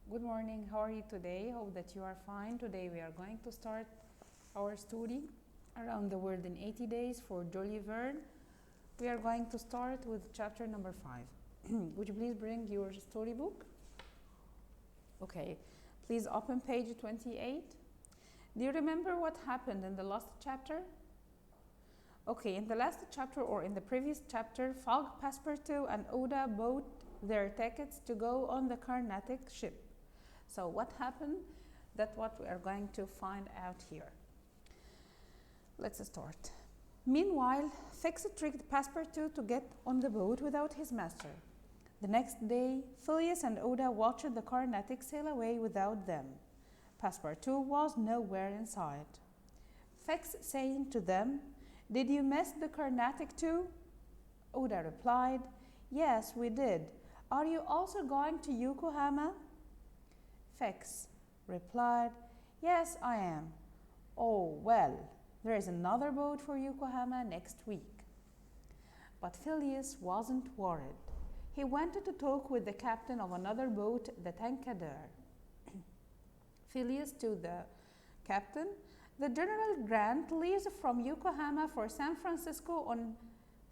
Good morning, how are you today? Hope that you are fine. Today we are going to start our story around the world in 80 days for Julie Verne. We are going to start with chapter number 5. Would you please bring your storybook? Okay, please open page 28. Do you remember what happened in the last chapter? Okay, in the last chapter or in the previous chapter, Fogg, Passepartout and Oda bought their tickets to go on the Carnatic ship. So what happened? That's what we are going to find out here. Let's start. Meanwhile, Fix tricked Passepartout to get on the boat without his master. The next day, Phileas and Oda watched the Carnatic sail away without them. Passepartout was nowhere in sight. Fix saying to them, "Did you miss the Carnatic too?" Oda replied, "Yes, we did. Are you also going to Yokohama?" Fix replied, "Yes, I am." "Oh, well, there is another boat for Yokohama next week." But Phileas wasn't worried. He wanted to talk with the captain of another boat, the Tankadere. Phileas to the captain, "The General Grant leaves from Yokohama for San Francisco on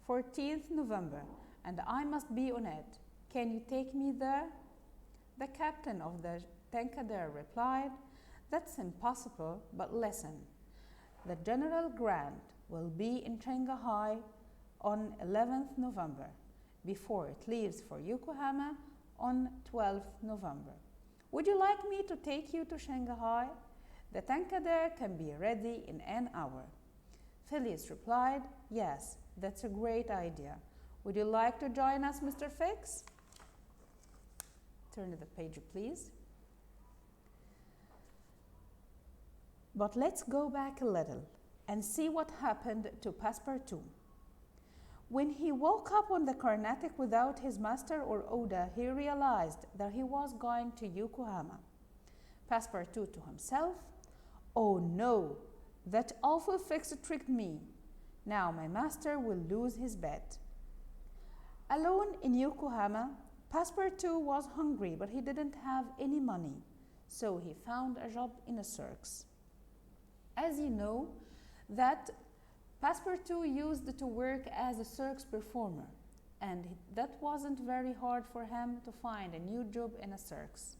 14th November, and I must be on it. Can you take me there?" The captain of the Tankadere replied, "That's impossible, but listen. The General Grant will be in Shanghai on 11th November, before it leaves for Yokohama on 12th November. Would you like me to take you to Shanghai? The Tankadere can be ready in an hour." Phileas replied, "Yes, that's a great idea. Would you like to join us, Mr. Fix?" Turn to the page, please. But let's go back a little and see what happened to Passepartout. When he woke up on the Carnatic without his master or Oda, he realized that he was going to Yokohama. Passepartout to himself, "Oh no, that awful Fix tricked me. Now my master will lose his bet." Alone in Yokohama, Passepartout was hungry, but he didn't have any money, so he found a job in a circus. As you know, that Passepartout used to work as a circus performer, and that wasn't very hard for him to find a new job in a circus.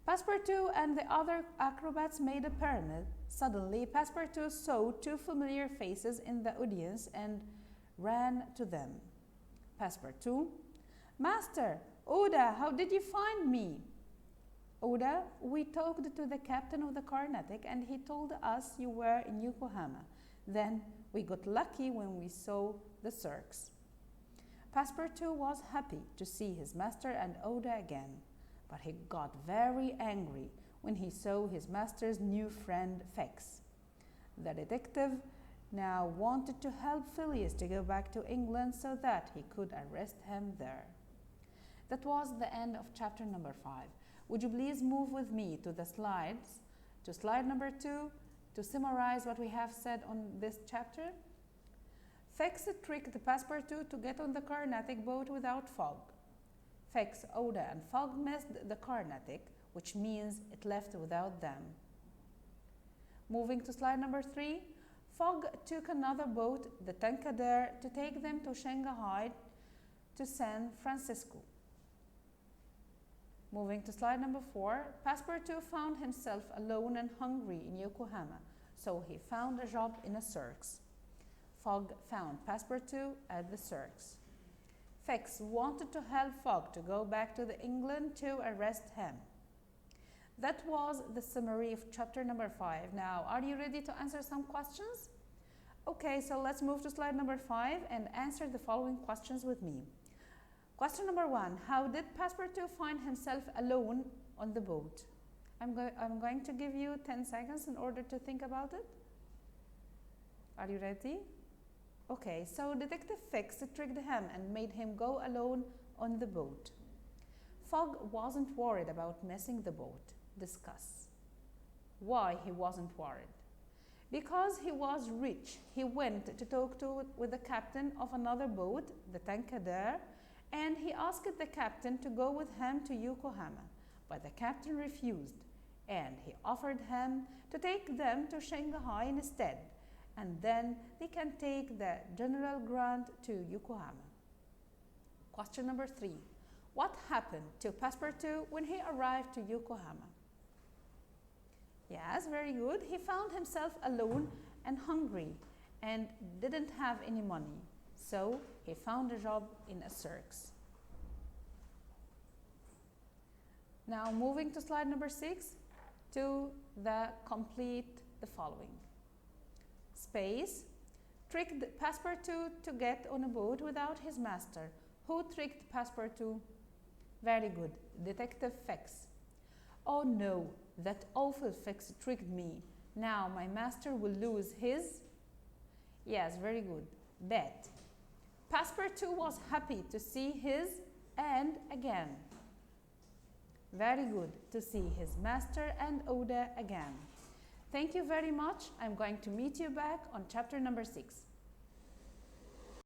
Passepartout and the other acrobats made a pyramid. Suddenly, Passepartout saw two familiar faces in the audience and ran to them. Passepartout, "Master, Oda, how did you find me?" "Oda, we talked to the captain of the Carnatic and he told us you were in Yokohama. Then we got lucky when we saw the circus." Passepartout was happy to see his master and Oda again, but he got very angry when he saw his master's new friend Fix. The detective now wanted to help Phileas to go back to England so that he could arrest him there. That was the end of chapter number 5. Would you please move with me to the slides, to slide number 2, to summarize what we have said on this chapter? Fix tricked Passepartout to get on the Carnatic boat without Fogg. Fix, Oda, and Fogg missed the Carnatic, which means it left without them. Moving to slide number 3, Fogg took another boat, the Tankadere, to take them to Shanghai to San Francisco. Moving to slide number 4, Passepartout found himself alone and hungry in Yokohama, so he found a job in a circus. Fogg found Passepartout at the circus. Fix wanted to help Fogg to go back to England to arrest him. That was the summary of chapter number 5. Now, are you ready to answer some questions? Okay, so let's move to slide number 5 and answer the following questions with me. Question number 1, how did Passepartout find himself alone on the boat? I'm going to give you 10 seconds in order to think about it. Are you ready? Okay, so Detective Fix tricked him and made him go alone on the boat. Fogg wasn't worried about missing the boat. Discuss. Why he wasn't worried? Because he was rich. He went to talk with the captain of another boat, the Tankadere, and he asked the captain to go with him to Yokohama. but the captain refused, and he offered him to take them to Shanghai instead, and then they can take the General Grant to Yokohama. Question number 3. What happened to Passepartout when he arrived to Yokohama? Yes, very good. He found himself alone and hungry and didn't have any money, so he found a job in a circus. Now moving to slide number 6 to complete the following. Space. Tricked Passepartout to get on a boat without his master. Who tricked Passepartout? Very good. Detective Fix. Oh no, that awful Fix tricked me. Now my master will lose his. Yes, very good. Bet. Passepartout was happy to see his and again. Very good, to see his master and Oda again. Thank you very much. I'm going to meet you back on chapter number 6.